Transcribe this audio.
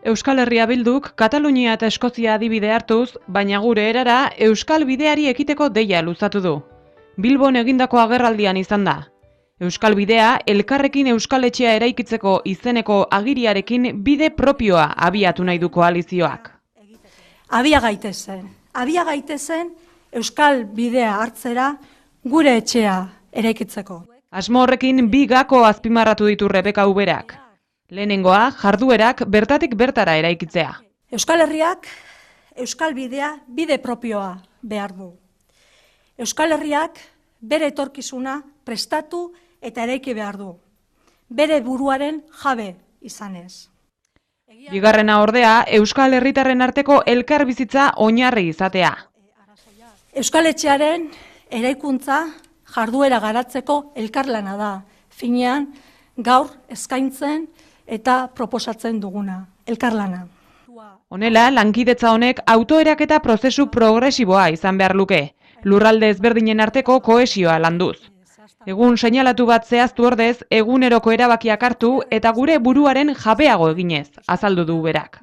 Euskal Herria Bilduk Katalunia eta Eskozia adibide hartuz, baina gure erara Euskal Bideari ekiteko deia luzatu du. Bilbon egindako agerraldian izan da. Euskal Bidea elkarrekin Euskal Etxea eraikitzeko izeneko agiriarekin bide propioa abiatu nahi du koalizioak. Abia gaitezen Euskal Bidea hartzera gure etxea eraikitzeko. Asmo horrekin bi gako azpimarratu ditu Rebeka Uberak. Lehenengoa, jarduerak bertatik bertara eraikitzea. Euskal Herriak Euskal Bidea bide propioa behar du. Euskal Herriak bere etorkizuna prestatu eta eraiki behar du. Bere buruaren jabe izanez. Bigarrena ordea, Euskal Herritarren arteko elkarbizitza oinarri izatea. Euskal Etxearen eraikuntza jarduera garatzeko elkarlana da. Finean, gaur eskaintzen eta proposatzen duguna, elkarlana. Honela, lankidetza honek autoeraketa prozesu progresiboa izan behar luke, lurralde ezberdinen arteko kohesioa landuz. Egun seinalatu bat zehaztu ordez, eguneroko erabakiak hartu eta gure buruaren jabeago eginez, azaldu du Uberak.